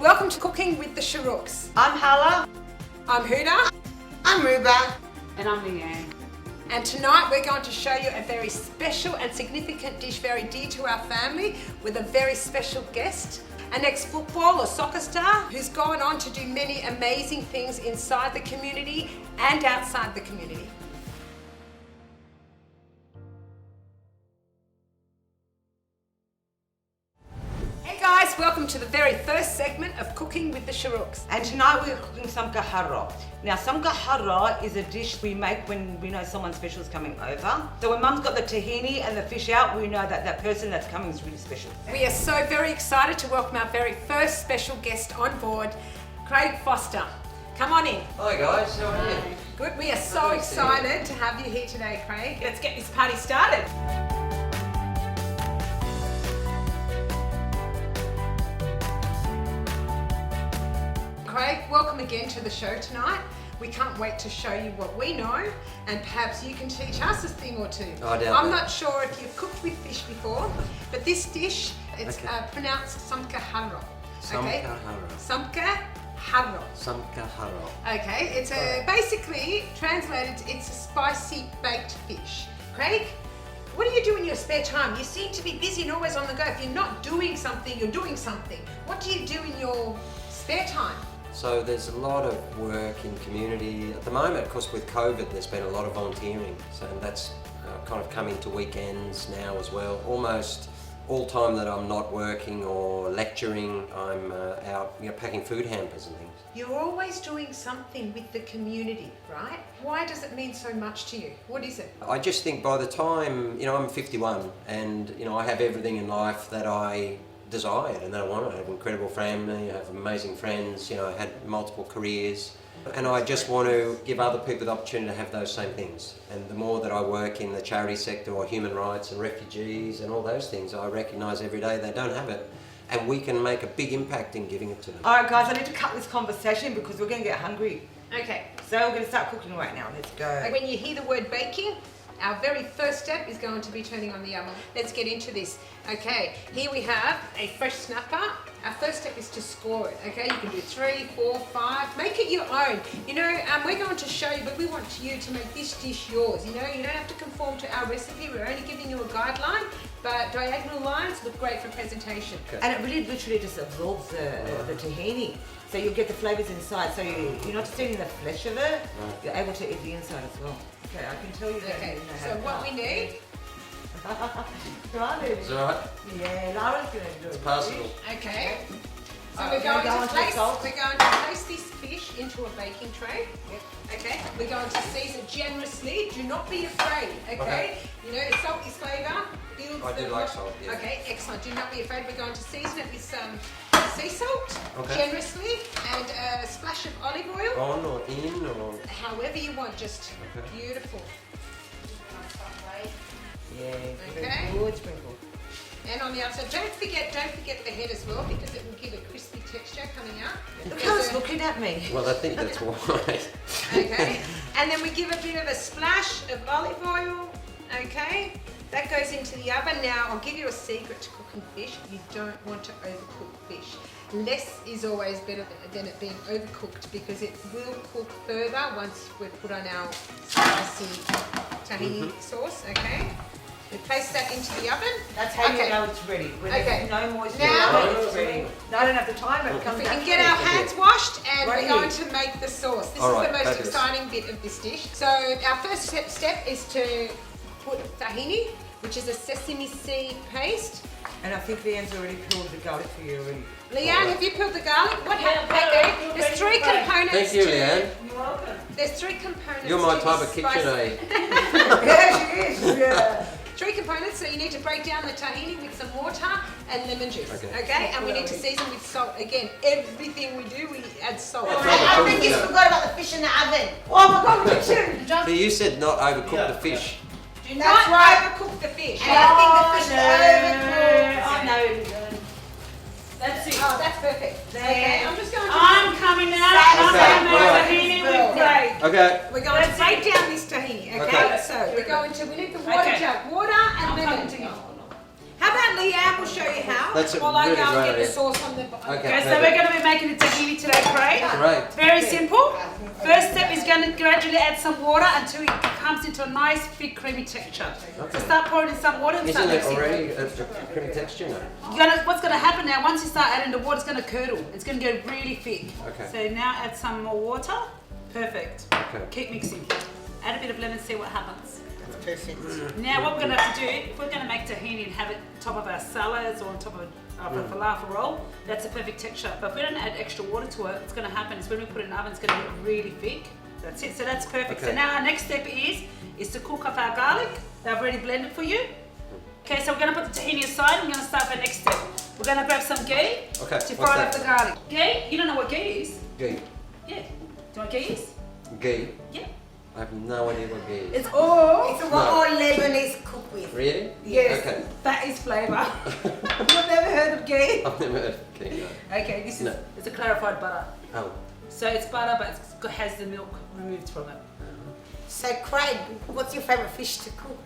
Welcome to Cooking with the Shahrouks. I'm Hala. I'm Huda. I'm Ruba. And I'm Leanne. And tonight we're going to show you a very special and significant dish very dear to our family with a very special guest, an ex-football or soccer star who's gone on to do many amazing things inside the community and outside the community. Hey guys, welcome to the very first segment of Cooking with the Shahrouks. And tonight we're cooking some gahara. Now some gahara is a dish we make when we know someone special is coming over. So when Mum's got the tahini and the fish out, we know that that person that's coming is really special. We are so very excited to welcome our very first special guest on board, Craig Foster. Come on in. Hi guys, how are you? Good, we are so excited to have you here today, Craig. Let's get this party started. Craig, welcome again to the show tonight. We can't wait to show you what we know, and perhaps you can teach us a thing or two. I doubt I'm that. not sure if you've cooked with fish before, but this dish, it's Okay. pronounced samkaharo. Samkaharo. Samkaharo. Samkaharo. Okay, it's basically translated, it's a spicy baked fish. Craig, what do you do in your spare time? You seem to be busy and always on the go. If you're not doing something, you're doing something. What do you do in your spare time? So there's a lot of work in community. At the moment, of course, with COVID, there's been a lot of volunteering. So that's kind of coming to weekends now as well. Almost all time that I'm not working or lecturing, I'm out, packing food hampers and things. You're always doing something with the community, right? Why does it mean so much to you? What is it? I just think by the time, I'm 51 and, I have everything in life that I desired and that I wanted. I have an incredible family, I have amazing friends, I had multiple careers. And I just want to give other people the opportunity to have those same things. And the more that I work in the charity sector or human rights and refugees and all those things, I recognise every day they don't have it. And we can make a big impact in giving it to them. All right guys, I need to cut this conversation because we're going to get hungry. Okay. So we're going to start cooking right now. Let's go. When you hear the word baking, our very first step is going to be turning on the oven. Let's get into this. Okay, here we have a fresh snapper. Our first step is to score it, okay? You can do 3, 4, 5, make it your own. We're going to show you, but we want you to make this dish yours. You don't have to conform to our recipe. We're only giving you a guideline, but diagonal lines look great for presentation. Okay. And it really literally just absorbs the tahini. So you'll get the flavours inside. So you're not just eating the flesh of it, you're able to eat the inside as well. Okay, I can tell you that. Okay, you know so how to what cut. we need, Is that right? Yeah, Lara's going to do it. It's passable. okay. So Alright, we're going on to to salt. place this fish into a baking tray. Okay, we're going to season generously. Do not be afraid. Okay, salt is flavour. Builds I do the- like salt, yeah. Okay, excellent. Do not be afraid. We're going to season it with some sea salt Okay. generously and a splash of olive oil. On or in or... However you want, just Okay. beautiful. Yeah, Okay. good sprinkle. And on the outside, don't forget the head as well because it will give a crispy texture coming out. Look how it's looking at me. Well, I think that's why. Okay, and then we give a bit of a splash of olive oil. Okay, that goes into the oven. Now, I'll give you a secret to cooking fish. You don't want to overcook fish. Less is always better than it being overcooked because it will cook further once we've put on our spicy tahini sauce. Okay, we place that into the oven. That's how Okay. you know it's ready. When Okay. there's no moisture, Now- it's ready. No, I don't have the time, but it comes We can naturally. get our hands washed and Right we're going here. to make the sauce. This All is right, the most fabulous. exciting bit of this dish. So our first step is to put tahini, which is a sesame seed paste. And I think Leanne's already peeled the garlic for you already. Leanne, have you peeled the garlic? What happened? Okay, there's three components. Thank you, to, Leanne. You're welcome. There's three components. You're my to type this of KitchenAid. Yeah, she is. Yeah. Three components, so you need to break down the tahini with some water and lemon juice. Okay. And we need to season with salt. Again, everything we do, we add salt. I think you forgot about the fish in the oven. Oh my God, look at you. So you said not overcook the fish. Do not overcook the fish. And I think the fish is overcooked. I know. That's it. Oh, that's perfect. Okay, I'm just going to... I'm coming out. I'm Okay, coming out. alright. Tahini with Craig. Okay. We're going to That's break it. down this tahini, okay? Okay. So we're going to, we need the water Okay. jug, water and I'm lemon. coming to you. How about Leanne will show you how. That's a while I really go and great get the idea. sauce on the Okay. Okay, so we're going to be making the tahini today, Craig. Great. Very simple. First step is going to gradually add some water until it comes into a nice, thick, creamy texture. Okay. So start pouring in some water and Isn't start it mixing. already a creamy texture now? What's going to happen now, once you start adding the water, it's going to curdle. It's going to get really thick. Okay. So now add some more water. Perfect. Okay. Keep mixing. Add a bit of lemon, see what happens. That's perfect. Now what we're going to have to do, if we're going to make tahini and have it on top of our salads or on top of a falafel roll, that's a perfect texture. But if we don't add extra water to it, what's going to happen is when we put it in the oven, it's going to get really thick. That's it, so that's perfect. Okay. So now our next step is to cook up our garlic that I've already blended for you. Okay, so we're going to put the tahini aside. I'm going to start the next step. We're going to grab some ghee Okay, to what's fry up that? the garlic. Ghee? You don't know what ghee is? Ghee. Yeah. Do you know what ghee is? Ghee? Yeah. I have no idea what ghee is. It's all It's what all Lebanese cook with. Really? yes, Okay. that is flavour. You've never heard of ghee? I've never heard of ghee, no. Okay, this is No. it's a clarified butter. Oh. So it's butter, but it has the milk removed from it. So Craig, what's your favourite fish to cook?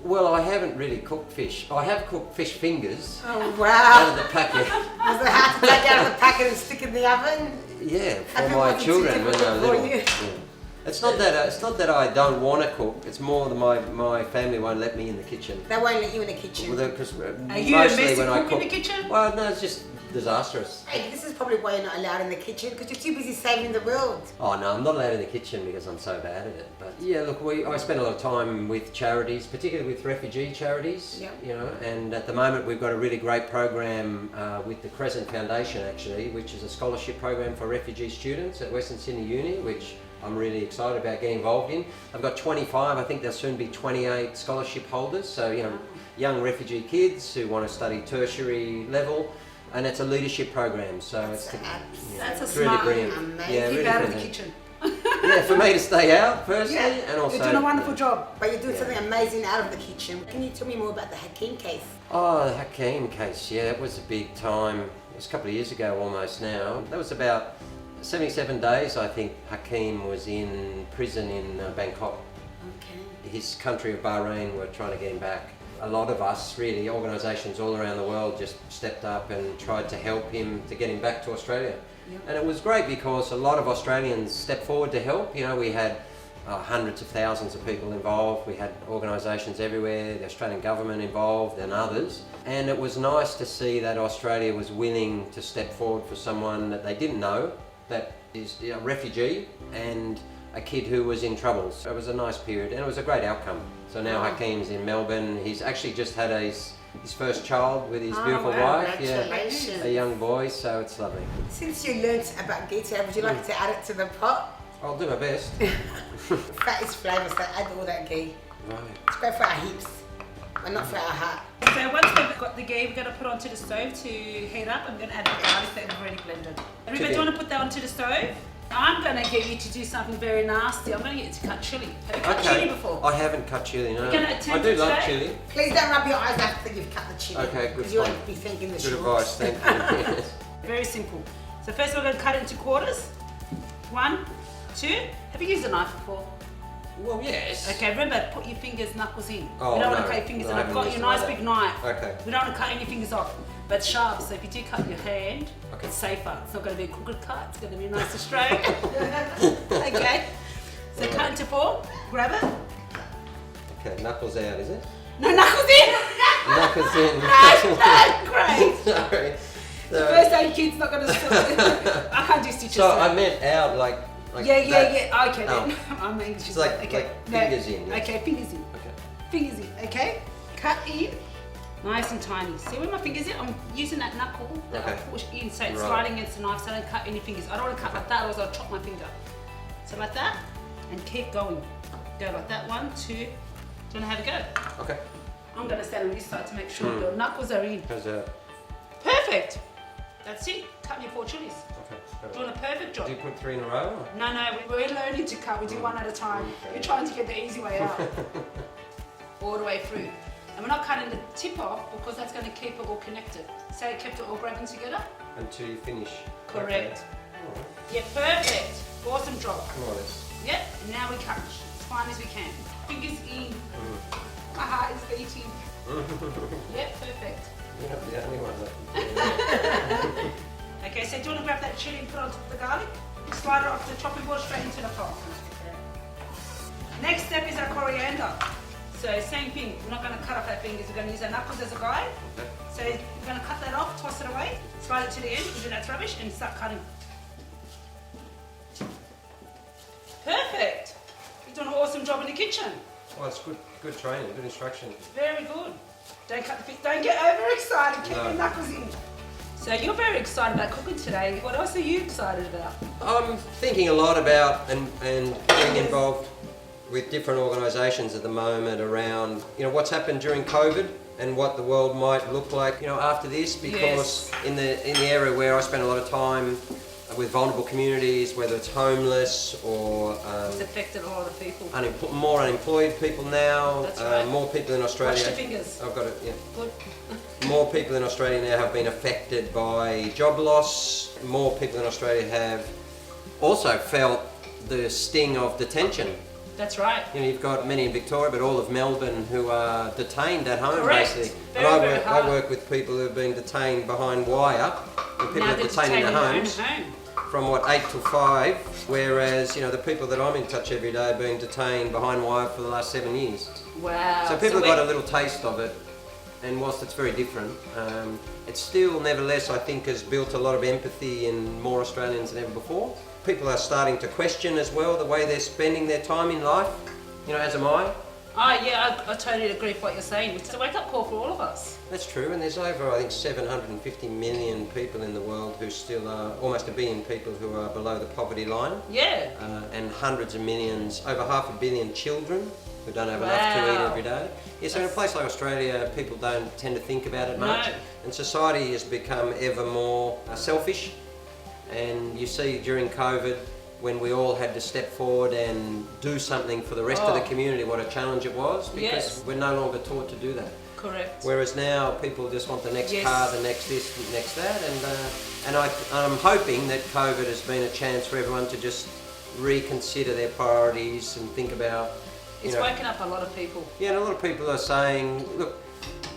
Well, I haven't really cooked fish. I have cooked fish fingers Oh out wow. of the packet. Was it hard to take out of the packet and stick in the oven? Yeah, for I've been my wanting to children do when it they're for little. you. Yeah. It's not that I don't want to cook. It's more that my family won't let me in the kitchen. They won't let you in the kitchen. Because Are you a mostly messy when I cook in the kitchen? Well, no, it's just disastrous. Hey, this is probably why you're not allowed in the kitchen, because you're too busy saving the world. Oh no, I'm not allowed in the kitchen because I'm so bad at it. But yeah, look, I spend a lot of time with charities, particularly with refugee charities. Yeah. You know, and at the moment we've got a really great program with the Crescent Foundation actually, which is a scholarship program for refugee students at Western Sydney Uni, which I'm really excited about getting involved in. I've got 25, I think there'll soon be 28 scholarship holders. So, you know, young refugee kids who want to study tertiary level. And it's a leadership program, so it's That's a it's really smart- brilliant. amazing. Yeah, Keep really out of the brilliant. kitchen. Yeah, for me to stay out firstly, Yeah, and also you're doing a wonderful job. But you're doing something amazing out of the kitchen. Can you tell me more about the Hakeem case? Oh, the Hakeem case, yeah, it was a big time. It was a couple of years ago almost now. That was about 77 days, I think, Hakeem was in prison in Bangkok. Okay. His country of Bahrain were trying to get him back. A lot of us, really, organisations all around the world just stepped up and tried to help him to get him back to Australia. Yep. And it was great because a lot of Australians stepped forward to help. You know, we had hundreds of thousands of people involved. We had organisations everywhere, the Australian government involved and others. And it was nice to see that Australia was willing to step forward for someone that they didn't know, that is a refugee and a kid who was in trouble. So it was a nice period and it was a great outcome. So now Hakeem's in Melbourne. He's actually just had his first child with his beautiful wife. Congratulations. A young boy, so it's lovely. Since you learnt about Gator, would you like to add it to the pot? I'll do my best. Fat is flavour, so add all that ghee. Right. It's great for our hips, but not for our heart. So once we've got the ghee, we're going to put onto the stove to heat up. I'm going to add the garlic that we've already blended. Everybody, do you want to put that onto the stove? I'm going to get you to do something very nasty. I'm going to get you to cut chilli. Have you cut chilli before? I haven't cut chilli, no. You're gonna I attempt do it love today? chilli. Please don't rub your eyes after you've cut the chili. Okay, good Because you point. won't be thinking the Good Shahrouks. advice, thank you. Very simple. So first we're going to cut it into quarters. 1, 2. Have you used a knife before? Well, yes. Okay, remember, put your fingers, knuckles in. Oh, we don't want no. to cut your fingers No, in. I I've haven't got used your it like nice that. big knife. Okay. We don't want to cut any fingers off, but sharp. So if you do cut your hand, Okay. it's safer. It's not going to be a crooked cut. It's going to be nice and straight. Okay. So cut into 4. Grab it. Okay, knuckles out, is it? No knuckles in. Knuckles in. No, great. Sorry. The So, first aid kit's not going to stop. I can't do stitches. so I meant out like yeah. that. Okay Oh. then. I'm English. It's like- okay. like fingers in, yes. Okay, fingers in. Okay. Fingers in. Okay. Cut in. Nice and tiny. See where my fingers in? I'm using that knuckle that I Okay. push in, so it's Right. sliding against the knife, so I don't cut any fingers. I don't want to cut like that, otherwise I'll chop my finger. So like that, and keep going. Go like that. 1, 2. Do you want to have a go? Okay. I'm going to stand on this side to make sure your knuckles are in. How's that? Perfect. That's it. Cut me 4 chilies. Okay. Doing a perfect job. Do you put 3 in a row? Or? No, we're learning to cut. We do one at a time. We're trying to get the easy way out. All the way through. And we're not cutting the tip off because that's going to keep it all connected. So it kept it all grabbing together? Until you finish. Correct. Okay. Alright. Yeah, perfect. Awesome job. Come on, let's. Yep, and now we cut as fine as we can. Fingers in. My heart is beating. Yep, perfect. You're not the only one that Okay, so do you want to grab that chili and put it on top of the garlic? Slide it off the chopping board straight into the pot. Next step is our coriander. So same thing, we're not going to cut off our fingers, we're going to use our knuckles as a guide. Okay. So we're going to cut that off, toss it away, slide it to the end, do that's rubbish, and start cutting. Perfect! You're doing an awesome job in the kitchen. Well, it's good training, good instruction. Very good. Don't cut the fish, don't get overexcited, keep No. your knuckles in. So you're very excited about cooking today. What else are you excited about? I'm thinking a lot about and getting involved with different organisations at the moment around, what's happened during COVID and what the world might look like, after this, because in the area where I spend a lot of time with vulnerable communities, whether it's homeless or It's affected a lot of people. more unemployed people now, That's right. more people in Australia. Watch your fingers. I've got it, yeah. Good. More people in Australia now have been affected by job loss. More people in Australia have also felt the sting of detention. That's right. You've got many in Victoria, but all of Melbourne who are detained at home, Correct. basically. Very, And very hard. I work with people who have been detained behind wire, and people Now are they're detained in their own homes home. from 8 till 5, whereas the people that I'm in touch every day are being detained behind wire for the last 7 years. Wow. So people have got a little taste of it, and whilst it's very different, it still, nevertheless, I think has built a lot of empathy in more Australians than ever before. People are starting to question as well the way they're spending their time in life, as am I. Oh yeah, I totally agree with what you're saying. It's a wake-up call for all of us. That's true, and there's over, I think, 750 million people in the world who still are, almost 1 billion people who are below the poverty line, Yeah. and hundreds of millions, over 500 million children who don't have enough to eat Wow. every day. Yeah, so in a place like Australia, people don't tend to think about it much, No. and society has become ever more selfish. And you see during COVID, when we all had to step forward and do something for the rest of the community, what a challenge it was, because Yes. we're no longer taught to do that. Correct. Whereas now people just want the next Yes. car, the next this, the next that, and I'm hoping that COVID has been a chance for everyone to just reconsider their priorities and think about, It's woken up a lot of people. Yeah, and a lot of people are saying, look,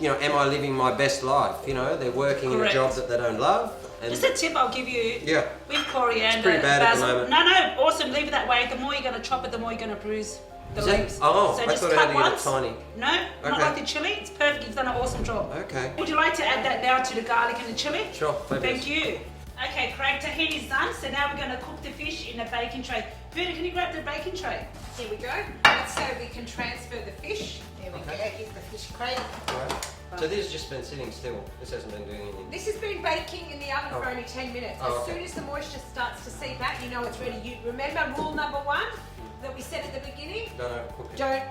am I living my best life? They're working in a Correct. job that they don't love. And Just a tip I'll give you. Yeah. With coriander, It's pretty bad at the basil. moment. No, awesome. Leave it that way. The more you're going to chop it, the more you're going to bruise the Is that- leaves. oh, so I just thought I cut had to get it once. tiny. No, not Okay. like the chili. It's perfect. You've done an awesome job. Okay. Would you like to add that now to the garlic and the chili? Sure, fabulous. Thank you. Okay, Craig, tahini's done. So now we're going to cook the fish in a baking tray. Verna, can you grab the baking tray? Here we go. That's so we can transfer the fish. There we go. Here's the fish crate. Right. So this has just been sitting still. This hasn't been doing anything. This has been baking in the oven for only 10 minutes. Oh, As okay. soon as the moisture starts to seep out, you know it's ready. You remember rule number 1 that we said at the beginning? Don't overcook it. Don't.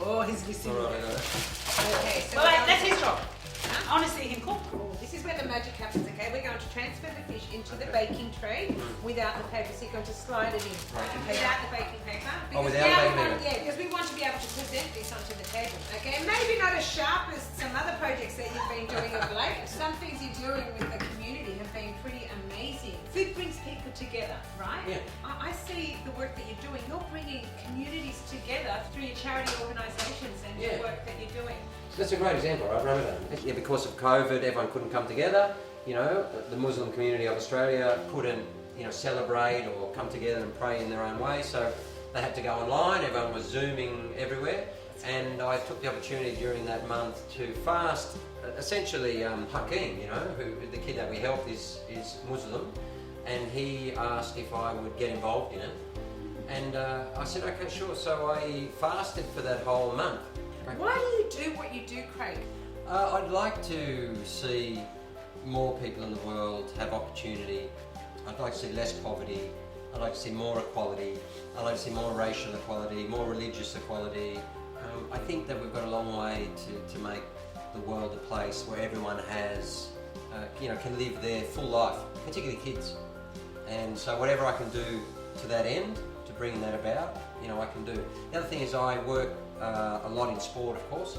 Oh, he's missing. All right, I know. Okay, so Well, we're wait, going that's to- his job. Honestly, he can cook. This is where the magic happens, okay? We're going to transfer the fish into the baking tray without the paper. So you're going to slide it in without the baking paper. Oh, Because without now the we baking want, paper. yeah, because we want to be able to present this onto the table, okay? Maybe not as sharp as some other projects that you've been doing of late. Some things you're doing with the community have been pretty amazing. Food brings people together, right? Yeah. I see the work that you're doing. You're bringing communities together through your charity organisations and Yeah. the work that you're doing. That's a great example, right? Ramadan. Yeah, because of COVID, everyone couldn't come together. The Muslim community of Australia couldn't, celebrate or come together and pray in their own way. So they had to go online. Everyone was Zooming everywhere. And I took the opportunity during that month to fast. Essentially, Hakeem, who the kid that we helped is Muslim, and he asked if I would get involved in it. And I said, okay, sure. So I fasted for that whole month. Why do you do what you do, Craig? I'd like to see more people in the world have opportunity. I'd like to see less poverty. I'd like to see more equality. I'd like to see more racial equality, more religious equality. I think that we've got a long way to make the world a place where everyone has, can live their full life, particularly kids. And so whatever I can do to that end, to bring that about, I can do. The other thing is I work a lot in sport, of course,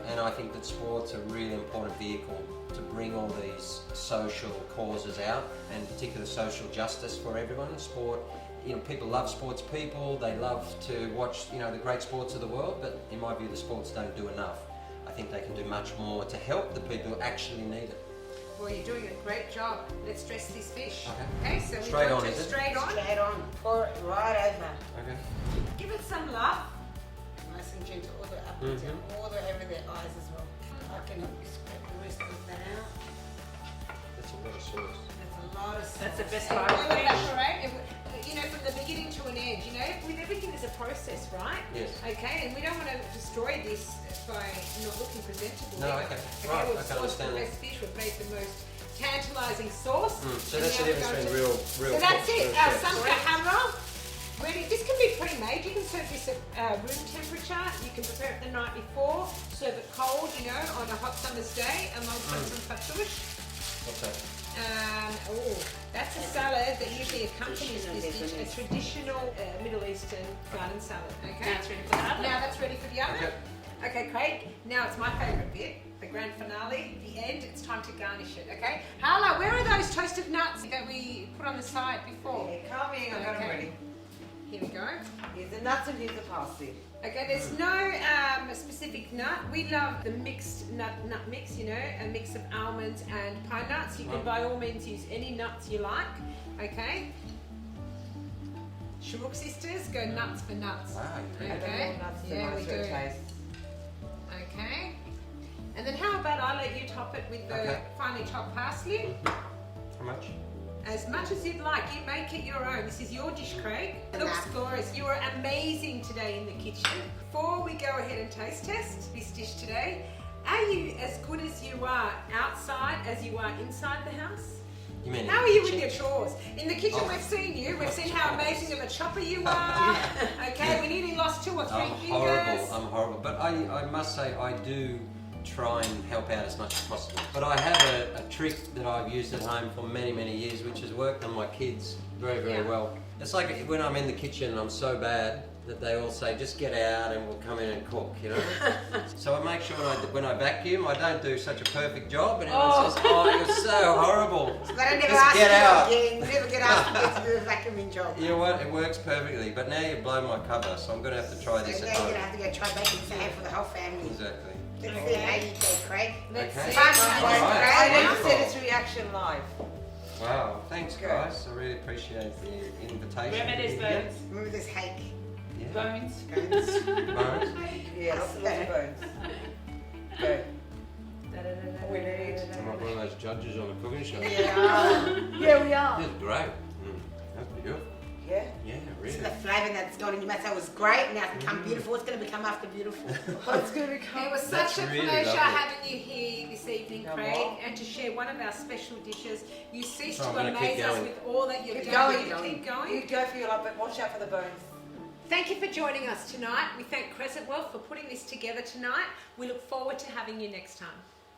and I think that sport's a really important vehicle to bring all these social causes out, and particular social justice for everyone. Sport, people love sports people, they love to watch, the great sports of the world, but in my view the sports don't do enough. I think they can do much more to help the people who actually need it. Well, you're doing a great job. Let's dress this fish. Okay. So Straight we on, want is it it? straight on. Straight on. Pour it right over. Okay. Give it some love. Nice and gentle, all the way up and down, all the way over their eyes as well. I can help you scrape the rest of that out. That's a lot of sauce. That's a lot of sauce. That's the best And part of we'll the fish. evaporate. You know, from the beginning to an end. You know, with everything there's a process, right? Yes. Okay, and we don't want to destroy this by not looking presentable. No, either. okay. Right, we've I can sourced understand the that. best fish. We've made the most tantalising sauce. So and that's now the we're difference going between real So that's cooks it. and Our chefs. samkahara. Ready. This can be pre-made. You can serve this at room temperature. You can prepare it the night before. Serve it cold, you know, on a hot summer's day alongside some fatouche. What's that? That's a salad that usually accompanies this dish, a traditional Middle Eastern garden salad. Okay. Now it's ready for the oven. Now that's ready for the oven. Okay. Okay, Craig. Now it's my favourite bit, the grand finale, the end. It's time to garnish it. Okay. Hala, where are those toasted nuts that we put on the side before? Yeah, coming, I've got them Okay. ready. Here we go. Here's the nuts and here's the parsley. Okay, there's no specific nut. We love the mixed nut mix, you know, a mix of almonds and pine nuts. You can by all means use any nuts you like, okay? Shahrouk Sisters go nuts for nuts. Wow, you really Okay. More nuts, the Yeah, we nicer it do. tastes. Okay. And then how about I let you top it with the Okay. finely chopped parsley? How much? As much as you'd like. You make it your own. This is your dish, Craig. It looks glorious. You were amazing today in the kitchen. Before we go ahead and taste test this dish today, are you as good as you are outside as you are inside the house? You mean How in are the you with kitchen? your chores? In the kitchen, Oh. we've seen you. We've seen how amazing of a chopper you are. Okay, we nearly lost 2 or 3 I'm fingers. horrible. I'm horrible. But I must say I do try and help out as much as possible. But I have a trick that I've used at home for many, many years, which has worked on my kids very, very Yeah. well. It's like when I'm in the kitchen, I'm so bad that they all say, just get out and we'll come in and cook, you know. So I make sure when I vacuum, I don't do such a perfect job, and everyone says, oh, you're so horrible. So they don't never Just ask get out. you again. Never get asked again to do a vacuuming job. You know what? It works perfectly. But now you've blown my cover, so I'm going to have to try So this now at you're home. going to have to go try baking sand for the whole family. Exactly. Let's see how you go, Craig. Let's Okay. see. Fast Right. one, Alright. Craig. I I know. need to see this reaction live. Wow, thanks Good. guys. I really appreciate the invitation. Remember these Yeah. bones. Remember this hake? Yeah. Bones. Bones. Bones. Yeah, lots of bones. Go. We need. I'm like one of those judges on a cooking show. Yeah, we are. That's great. That's beautiful. Yeah. Yeah, So really. the flavour that's gone in your mouth, that was great. Now it's become beautiful. It's going to become after beautiful. It's going to become. It was That's such a really pleasure lovely. having you here this evening, No Craig, more. and to share one of our special dishes. You cease So I'm to gonna keep amaze us going. with all that you've Keep done. going. Will you keep going. You go for your life, but watch out for the bones. Thank you for joining us tonight. We thank Crescent Wealth for putting this together tonight. We look forward to having you next time.